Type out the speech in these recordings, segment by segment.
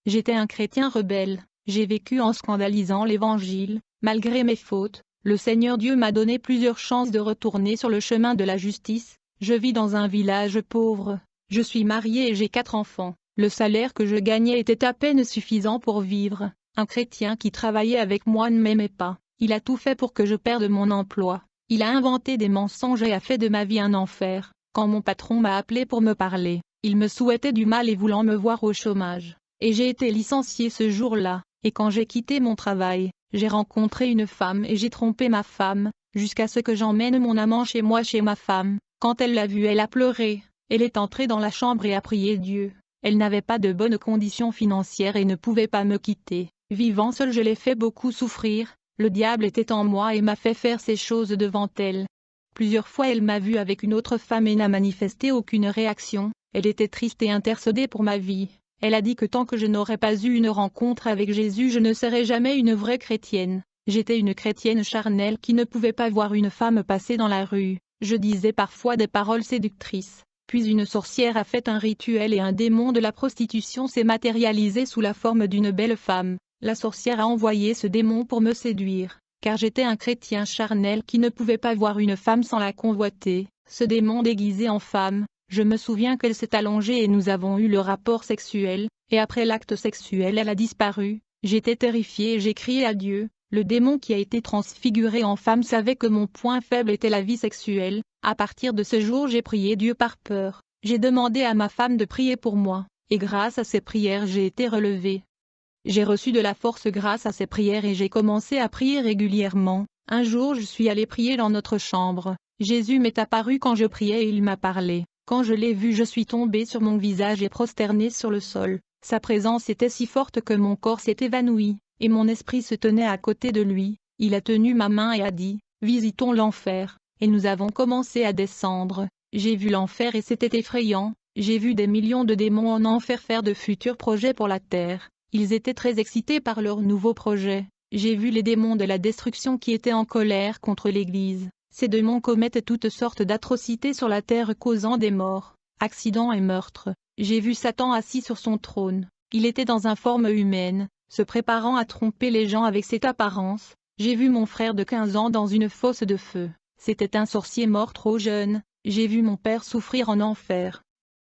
J'étais un chrétien rebelle, j'ai vécu en scandalisant l'Évangile, malgré mes fautes. Le Seigneur Dieu m'a donné plusieurs chances de retourner sur le chemin de la justice. Je vis dans un village pauvre. Je suis marié et j'ai 4 enfants. Le salaire que je gagnais était à peine suffisant pour vivre. Un chrétien qui travaillait avec moi ne m'aimait pas. Il a tout fait pour que je perde mon emploi. Il a inventé des mensonges et a fait de ma vie un enfer. Quand mon patron m'a appelé pour me parler, il me souhaitait du mal et voulant me voir au chômage. Et j'ai été licencié ce jour-là. Et quand j'ai quitté mon travail, j'ai rencontré une femme et j'ai trompé ma femme, jusqu'à ce que j'emmène mon amant chez moi chez ma femme. Quand elle l'a vu, elle a pleuré. Elle est entrée dans la chambre et a prié Dieu. Elle n'avait pas de bonnes conditions financières et ne pouvait pas me quitter. Vivant seul, je l'ai fait beaucoup souffrir. Le diable était en moi et m'a fait faire ces choses devant elle. Plusieurs fois elle m'a vu avec une autre femme et n'a manifesté aucune réaction. Elle était triste et intercédait pour ma vie. Elle a dit que tant que je n'aurais pas eu une rencontre avec Jésus, je ne serais jamais une vraie chrétienne. J'étais une chrétienne charnelle qui ne pouvait pas voir une femme passer dans la rue. Je disais parfois des paroles séductrices. Puis une sorcière a fait un rituel et un démon de la prostitution s'est matérialisé sous la forme d'une belle femme. La sorcière a envoyé ce démon pour me séduire, car j'étais un chrétien charnel qui ne pouvait pas voir une femme sans la convoiter. Ce démon déguisé en femme, je me souviens qu'elle s'est allongée et nous avons eu le rapport sexuel, et après l'acte sexuel elle a disparu. J'étais terrifiée et j'ai crié à Dieu. Le démon qui a été transfiguré en femme savait que mon point faible était la vie sexuelle. À partir de ce jour j'ai prié Dieu par peur. J'ai demandé à ma femme de prier pour moi, et grâce à ses prières j'ai été relevée. J'ai reçu de la force grâce à ces prières et j'ai commencé à prier régulièrement. Un jour je suis allée prier dans notre chambre. Jésus m'est apparu quand je priais et il m'a parlé. Quand je l'ai vu, je suis tombée sur mon visage et prosternée sur le sol. Sa présence était si forte que mon corps s'est évanoui, et mon esprit se tenait à côté de lui. Il a tenu ma main et a dit, « Visitons l'enfer ». Et nous avons commencé à descendre. J'ai vu l'enfer et c'était effrayant. J'ai vu des millions de démons en enfer faire de futurs projets pour la terre. Ils étaient très excités par leurs nouveaux projets. J'ai vu les démons de la destruction qui étaient en colère contre l'Église. Ces démons commettent toutes sortes d'atrocités sur la terre causant des morts, accidents et meurtres. J'ai vu Satan assis sur son trône. Il était dans une forme humaine, se préparant à tromper les gens avec cette apparence. J'ai vu mon frère de 15 ans dans une fosse de feu. C'était un sorcier mort trop jeune. J'ai vu mon père souffrir en enfer.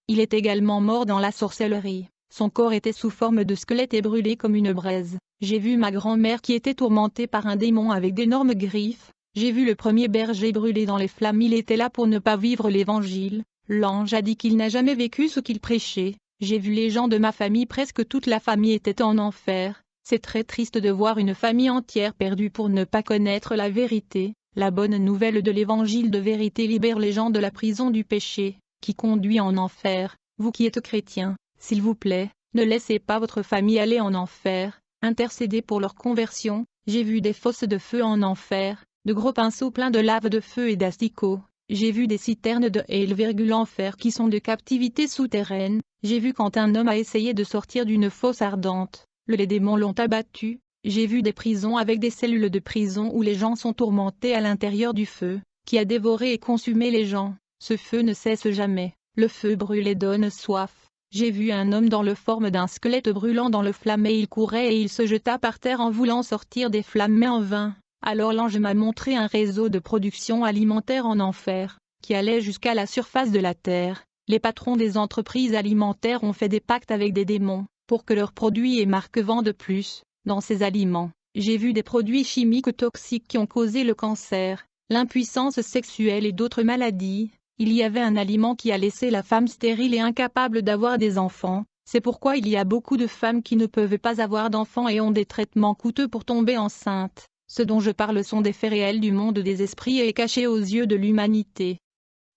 Il est également mort dans la sorcellerie. Son corps était sous forme de squelette et brûlé comme une braise. J'ai vu ma grand-mère qui était tourmentée par un démon avec d'énormes griffes. J'ai vu le premier berger brûlé dans les flammes. Il était là pour ne pas vivre l'Évangile. L'ange a dit qu'il n'a jamais vécu ce qu'il prêchait. J'ai vu les gens de ma famille, presque toute la famille était en enfer. C'est très triste de voir une famille entière perdue pour ne pas connaître la vérité. La bonne nouvelle de l'Évangile de vérité libère les gens de la prison du péché, qui conduit en enfer. Vous qui êtes chrétiens, s'il vous plaît, ne laissez pas votre famille aller en enfer. Intercédez pour leur conversion. J'ai vu des fosses de feu en enfer, de gros pinceaux pleins de lave de feu et d'asticots. J'ai vu des citernes de enfer qui sont de captivité souterraine. J'ai vu quand un homme a essayé de sortir d'une fosse ardente, les démons l'ont abattu. J'ai vu des prisons avec des cellules de prison où les gens sont tourmentés à l'intérieur du feu, qui a dévoré et consumé les gens. Ce feu ne cesse jamais. Le feu brûle et donne soif. J'ai vu un homme dans la forme d'un squelette brûlant dans le flamme et il courait et il se jeta par terre en voulant sortir des flammes mais en vain. Alors l'ange m'a montré un réseau de production alimentaire en enfer, qui allait jusqu'à la surface de la terre. Les patrons des entreprises alimentaires ont fait des pactes avec des démons, pour que leurs produits et marques vendent plus. Dans ces aliments, j'ai vu des produits chimiques toxiques qui ont causé le cancer, l'impuissance sexuelle et d'autres maladies. Il y avait un aliment qui a laissé la femme stérile et incapable d'avoir des enfants. C'est pourquoi il y a beaucoup de femmes qui ne peuvent pas avoir d'enfants et ont des traitements coûteux pour tomber enceintes. Ce dont je parle sont des faits réels du monde des esprits et cachés aux yeux de l'humanité.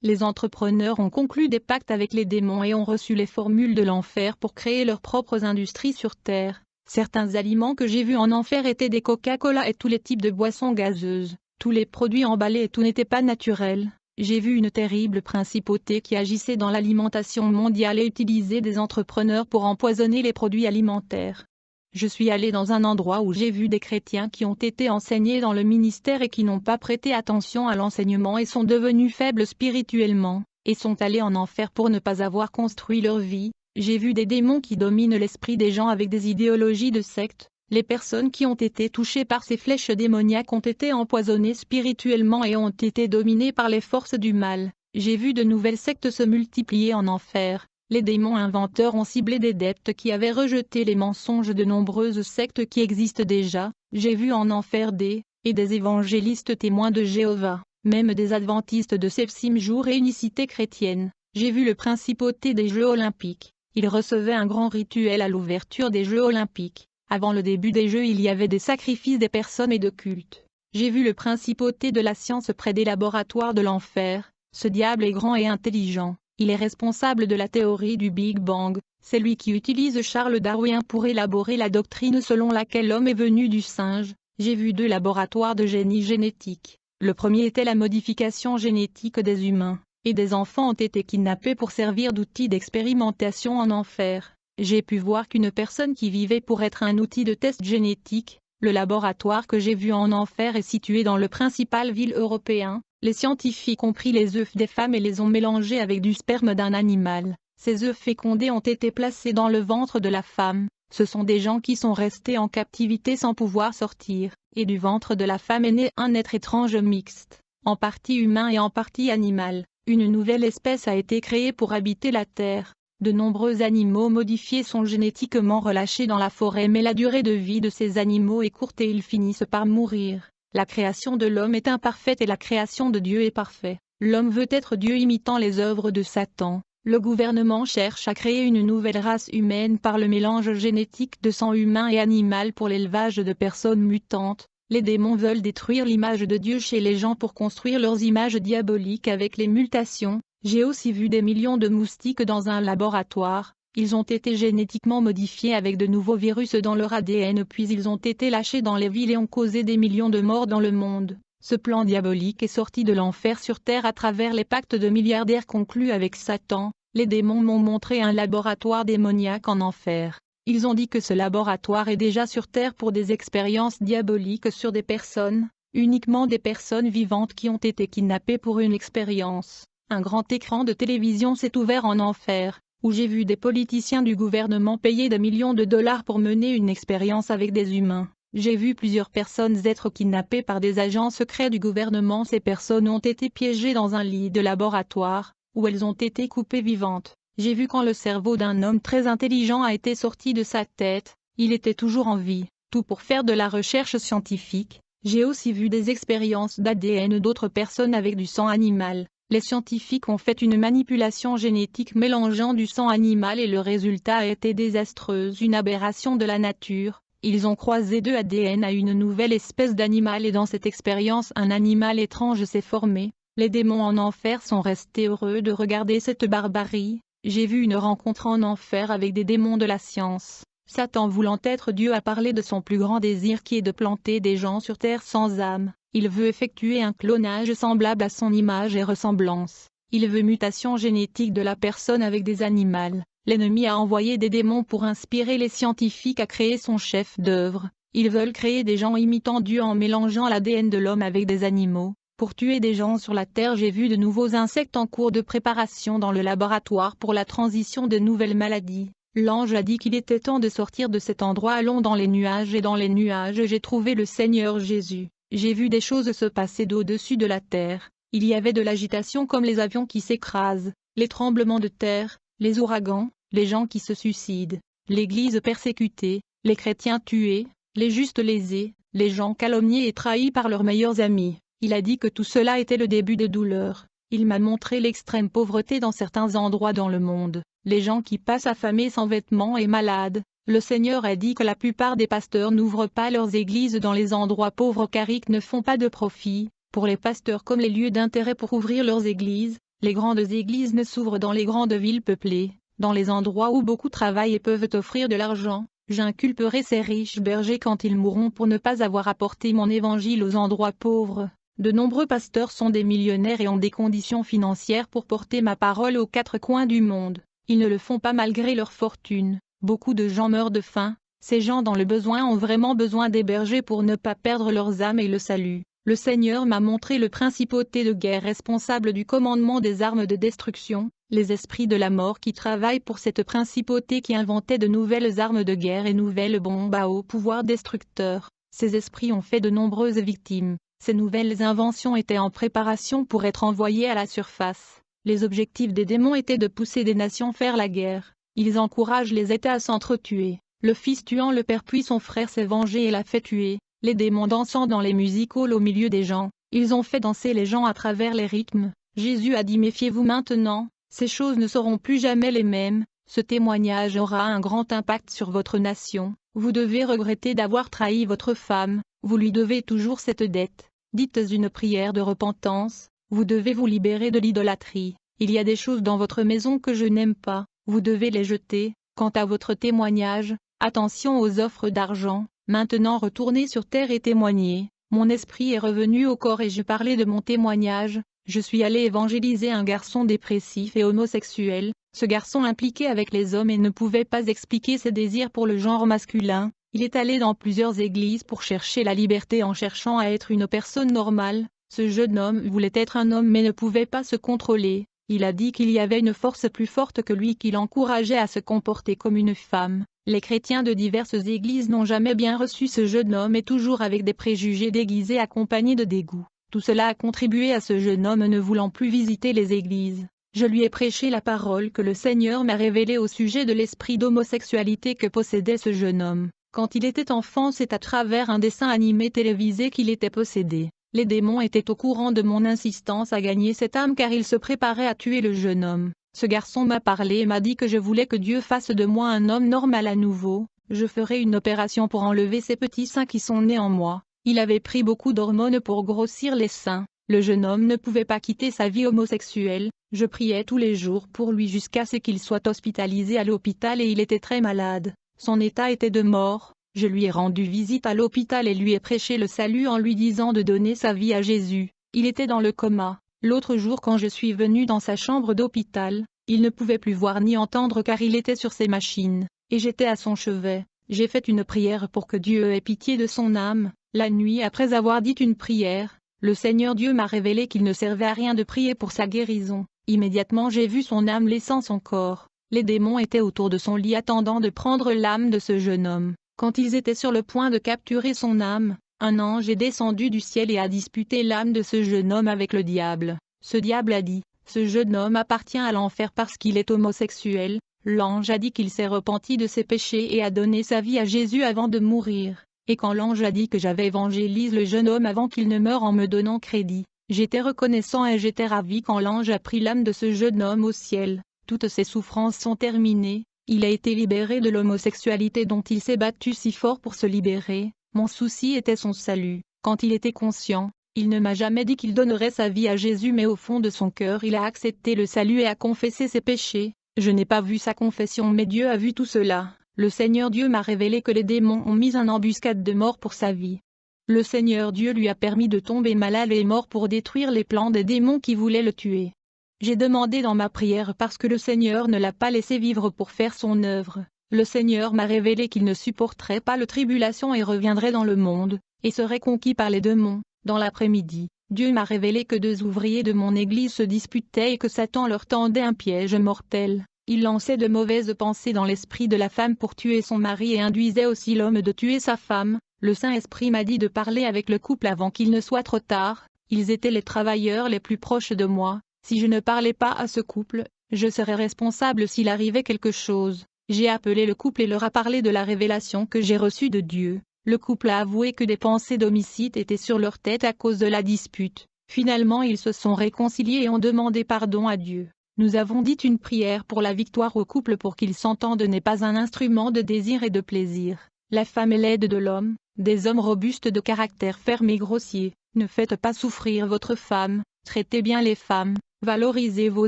Les entrepreneurs ont conclu des pactes avec les démons et ont reçu les formules de l'enfer pour créer leurs propres industries sur Terre. Certains aliments que j'ai vus en enfer étaient des Coca-Cola et tous les types de boissons gazeuses. Tous les produits emballés et tout n'était pas naturel. J'ai vu une terrible principauté qui agissait dans l'alimentation mondiale et utilisait des entrepreneurs pour empoisonner les produits alimentaires. Je suis allé dans un endroit où j'ai vu des chrétiens qui ont été enseignés dans le ministère et qui n'ont pas prêté attention à l'enseignement et sont devenus faibles spirituellement, et sont allés en enfer pour ne pas avoir construit leur vie. J'ai vu des démons qui dominent l'esprit des gens avec des idéologies de secte. Les personnes qui ont été touchées par ces flèches démoniaques ont été empoisonnées spirituellement et ont été dominées par les forces du mal. J'ai vu de nouvelles sectes se multiplier en enfer. Les démons inventeurs ont ciblé des adeptes qui avaient rejeté les mensonges de nombreuses sectes qui existent déjà. J'ai vu en enfer des évangélistes témoins de Jéhovah, même des adventistes de septième jour et unicité chrétienne. J'ai vu le principauté des Jeux olympiques. Ils recevaient un grand rituel à l'ouverture des Jeux olympiques. Avant le début des Jeux, il y avait des sacrifices des personnes et de cultes. J'ai vu le principauté de la science près des laboratoires de l'enfer. Ce diable est grand et intelligent. Il est responsable de la théorie du Big Bang. C'est lui qui utilise Charles Darwin pour élaborer la doctrine selon laquelle l'homme est venu du singe. J'ai vu 2 laboratoires de génie génétique. Le premier était la modification génétique des humains, et des enfants ont été kidnappés pour servir d'outil d'expérimentation en enfer. J'ai pu voir qu'une personne qui vivait pour être un outil de test génétique. Le laboratoire que j'ai vu en enfer est situé dans le principal ville européen. Les scientifiques ont pris les œufs des femmes et les ont mélangés avec du sperme d'un animal. Ces œufs fécondés ont été placés dans le ventre de la femme. Ce sont des gens qui sont restés en captivité sans pouvoir sortir, et du ventre de la femme est né un être étrange mixte, en partie humain et en partie animal. Une nouvelle espèce a été créée pour habiter la Terre. De nombreux animaux modifiés sont génétiquement relâchés dans la forêt, mais la durée de vie de ces animaux est courte et ils finissent par mourir. La création de l'homme est imparfaite et la création de Dieu est parfaite. L'homme veut être Dieu imitant les œuvres de Satan. Le gouvernement cherche à créer une nouvelle race humaine par le mélange génétique de sang humain et animal pour l'élevage de personnes mutantes. Les démons veulent détruire l'image de Dieu chez les gens pour construire leurs images diaboliques avec les mutations. J'ai aussi vu des millions de moustiques dans un laboratoire. Ils ont été génétiquement modifiés avec de nouveaux virus dans leur ADN puis ils ont été lâchés dans les villes et ont causé des millions de morts dans le monde. Ce plan diabolique est sorti de l'enfer sur terre à travers les pactes de milliardaires conclus avec Satan. Les démons m'ont montré un laboratoire démoniaque en enfer. Ils ont dit que ce laboratoire est déjà sur terre pour des expériences diaboliques sur des personnes, uniquement des personnes vivantes qui ont été kidnappées pour une expérience. Un grand écran de télévision s'est ouvert en enfer, où j'ai vu des politiciens du gouvernement payer des millions de dollars pour mener une expérience avec des humains. J'ai vu plusieurs personnes être kidnappées par des agents secrets du gouvernement. Ces personnes ont été piégées dans un lit de laboratoire, où elles ont été coupées vivantes. J'ai vu quand le cerveau d'un homme très intelligent a été sorti de sa tête, il était toujours en vie, tout pour faire de la recherche scientifique. J'ai aussi vu des expériences d'ADN d'autres personnes avec du sang animal. Les scientifiques ont fait une manipulation génétique mélangeant du sang animal et le résultat a été désastreux, une aberration de la nature. Ils ont croisé 2 ADN à une nouvelle espèce d'animal et dans cette expérience un animal étrange s'est formé. Les démons en enfer sont restés heureux de regarder cette barbarie. J'ai vu une rencontre en enfer avec des démons de la science. Satan voulant être Dieu a parlé de son plus grand désir qui est de planter des gens sur terre sans âme. Il veut effectuer un clonage semblable à son image et ressemblance. Il veut mutation génétique de la personne avec des animaux. L'ennemi a envoyé des démons pour inspirer les scientifiques à créer son chef d'œuvre. Ils veulent créer des gens imitant Dieu en mélangeant l'ADN de l'homme avec des animaux. Pour tuer des gens sur la terre, j'ai vu de nouveaux insectes en cours de préparation dans le laboratoire pour la transition de nouvelles maladies. L'ange a dit qu'il était temps de sortir de cet endroit. Allons dans les nuages et dans les nuages j'ai trouvé le Seigneur Jésus. J'ai vu des choses se passer d'au-dessus de la terre. Il y avait de l'agitation comme les avions qui s'écrasent, les tremblements de terre, les ouragans, les gens qui se suicident, l'Église persécutée, les chrétiens tués, les justes lésés, les gens calomniés et trahis par leurs meilleurs amis. Il a dit que tout cela était le début des douleurs. Il m'a montré l'extrême pauvreté dans certains endroits dans le monde, les gens qui passent affamés sans vêtements et malades. Le Seigneur a dit que la plupart des pasteurs n'ouvrent pas leurs églises dans les endroits pauvres car ils ne font pas de profit. Pour les pasteurs comme les lieux d'intérêt pour ouvrir leurs églises, les grandes églises ne s'ouvrent dans les grandes villes peuplées, dans les endroits où beaucoup travaillent et peuvent offrir de l'argent. J'inculperai ces riches bergers quand ils mourront pour ne pas avoir apporté mon évangile aux endroits pauvres. De nombreux pasteurs sont des millionnaires et ont des conditions financières pour porter ma parole aux 4 coins du monde. Ils ne le font pas malgré leur fortune. Beaucoup de gens meurent de faim. Ces gens dans le besoin ont vraiment besoin des bergers pour ne pas perdre leurs âmes et le salut. Le Seigneur m'a montré le principauté de guerre responsable du commandement des armes de destruction, les esprits de la mort qui travaillent pour cette principauté qui inventait de nouvelles armes de guerre et nouvelles bombes à haut pouvoir destructeur. Ces esprits ont fait de nombreuses victimes. Ces nouvelles inventions étaient en préparation pour être envoyées à la surface. Les objectifs des démons étaient de pousser des nations faire la guerre. Ils encouragent les États à s'entretuer. Le fils tuant le père puis son frère s'est vengé et l'a fait tuer. Les démons dansant dans les music halls au milieu des gens. Ils ont fait danser les gens à travers les rythmes. Jésus a dit méfiez-vous maintenant, ces choses ne seront plus jamais les mêmes. Ce témoignage aura un grand impact sur votre nation. Vous devez regretter d'avoir trahi votre femme, vous lui devez toujours cette dette. Dites une prière de repentance, vous devez vous libérer de l'idolâtrie. Il y a des choses dans votre maison que je n'aime pas, vous devez les jeter. Quant à votre témoignage, attention aux offres d'argent. Maintenant retournez sur terre et témoignez. Mon esprit est revenu au corps et je parlais de mon témoignage. Je suis allé évangéliser un garçon dépressif et homosexuel. Ce garçon impliqué avec les hommes et ne pouvait pas expliquer ses désirs pour le genre masculin. Il est allé dans plusieurs églises pour chercher la liberté en cherchant à être une personne normale. Ce jeune homme voulait être un homme mais ne pouvait pas se contrôler. Il a dit qu'il y avait une force plus forte que lui qui l'encourageait à se comporter comme une femme. Les chrétiens de diverses églises n'ont jamais bien reçu ce jeune homme et toujours avec des préjugés déguisés accompagnés de dégoût. Tout cela a contribué à ce jeune homme ne voulant plus visiter les églises. Je lui ai prêché la parole que le Seigneur m'a révélée au sujet de l'esprit d'homosexualité que possédait ce jeune homme. Quand il était enfant, c'est à travers un dessin animé télévisé qu'il était possédé. Les démons étaient au courant de mon insistance à gagner cette âme car ils se préparaient à tuer le jeune homme. Ce garçon m'a parlé et m'a dit que je voulais que Dieu fasse de moi un homme normal à nouveau. Je ferai une opération pour enlever ces petits seins qui sont nés en moi. Il avait pris beaucoup d'hormones pour grossir les seins. Le jeune homme ne pouvait pas quitter sa vie homosexuelle. Je priais tous les jours pour lui jusqu'à ce qu'il soit hospitalisé à l'hôpital et il était très malade. Son état était de mort. Je lui ai rendu visite à l'hôpital et lui ai prêché le salut en lui disant de donner sa vie à Jésus. Il était dans le coma. L'autre jour quand je suis venu dans sa chambre d'hôpital, il ne pouvait plus voir ni entendre car il était sur ses machines, et j'étais à son chevet. J'ai fait une prière pour que Dieu ait pitié de son âme. La nuit après avoir dit une prière, le Seigneur Dieu m'a révélé qu'il ne servait à rien de prier pour sa guérison. Immédiatement j'ai vu son âme laissant son corps. Les démons étaient autour de son lit attendant de prendre l'âme de ce jeune homme. Quand ils étaient sur le point de capturer son âme, un ange est descendu du ciel et a disputé l'âme de ce jeune homme avec le diable. Ce diable a dit, ce jeune homme appartient à l'enfer parce qu'il est homosexuel. L'ange a dit qu'il s'est repenti de ses péchés et a donné sa vie à Jésus avant de mourir. Et quand l'ange a dit que j'avais évangélisé le jeune homme avant qu'il ne meure en me donnant crédit, j'étais reconnaissant et j'étais ravi quand l'ange a pris l'âme de ce jeune homme au ciel. Toutes ses souffrances sont terminées. Il a été libéré de l'homosexualité dont il s'est battu si fort pour se libérer. Mon souci était son salut. Quand il était conscient, il ne m'a jamais dit qu'il donnerait sa vie à Jésus mais au fond de son cœur il a accepté le salut et a confessé ses péchés. Je n'ai pas vu sa confession mais Dieu a vu tout cela. Le Seigneur Dieu m'a révélé que les démons ont mis une embuscade de mort pour sa vie. Le Seigneur Dieu lui a permis de tomber malade et est mort pour détruire les plans des démons qui voulaient le tuer. J'ai demandé dans ma prière parce que le Seigneur ne l'a pas laissé vivre pour faire son œuvre. Le Seigneur m'a révélé qu'il ne supporterait pas la tribulation et reviendrait dans le monde, et serait conquis par les démons. Dans l'après-midi, Dieu m'a révélé que 2 ouvriers de mon église se disputaient et que Satan leur tendait un piège mortel. Il lançait de mauvaises pensées dans l'esprit de la femme pour tuer son mari et induisait aussi l'homme de tuer sa femme. Le Saint-Esprit m'a dit de parler avec le couple avant qu'il ne soit trop tard. Ils étaient les travailleurs les plus proches de moi. Si je ne parlais pas à ce couple, je serais responsable s'il arrivait quelque chose. J'ai appelé le couple et leur a parlé de la révélation que j'ai reçue de Dieu. Le couple a avoué que des pensées d'homicide étaient sur leur tête à cause de la dispute. Finalement ils se sont réconciliés et ont demandé pardon à Dieu. Nous avons dit une prière pour la victoire au couple pour qu'ils s'entendent n'est pas un instrument de désir et de plaisir. La femme est l'aide de l'homme, des hommes robustes de caractère ferme et grossier. Ne faites pas souffrir votre femme, traitez bien les femmes, valorisez vos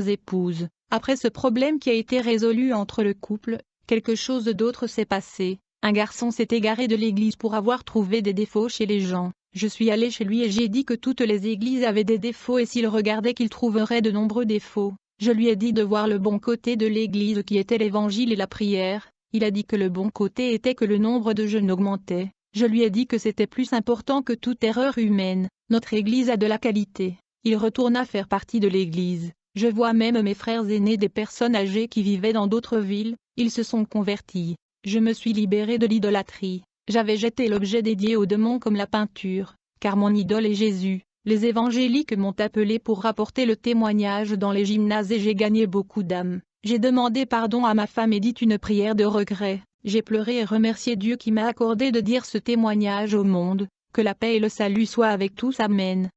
épouses. Après ce problème qui a été résolu entre le couple, quelque chose d'autre s'est passé. Un garçon s'est égaré de l'église pour avoir trouvé des défauts chez les gens. Je suis allé chez lui et j'ai dit que toutes les églises avaient des défauts et s'il regardait qu'il trouverait de nombreux défauts. Je lui ai dit de voir le bon côté de l'église qui était l'évangile et la prière. Il a dit que le bon côté était que le nombre de jeunes augmentait. Je lui ai dit que c'était plus important que toute erreur humaine. Notre église a de la qualité. Il retourna faire partie de l'église. Je vois même mes frères aînés, des personnes âgées qui vivaient dans d'autres villes, ils se sont convertis. Je me suis libéré de l'idolâtrie. J'avais jeté l'objet dédié aux démons comme la peinture, car mon idole est Jésus. Les évangéliques m'ont appelé pour rapporter le témoignage dans les gymnases et j'ai gagné beaucoup d'âmes. J'ai demandé pardon à ma femme et dit une prière de regret. J'ai pleuré et remercié Dieu qui m'a accordé de dire ce témoignage au monde. Que la paix et le salut soient avec tous. Amen.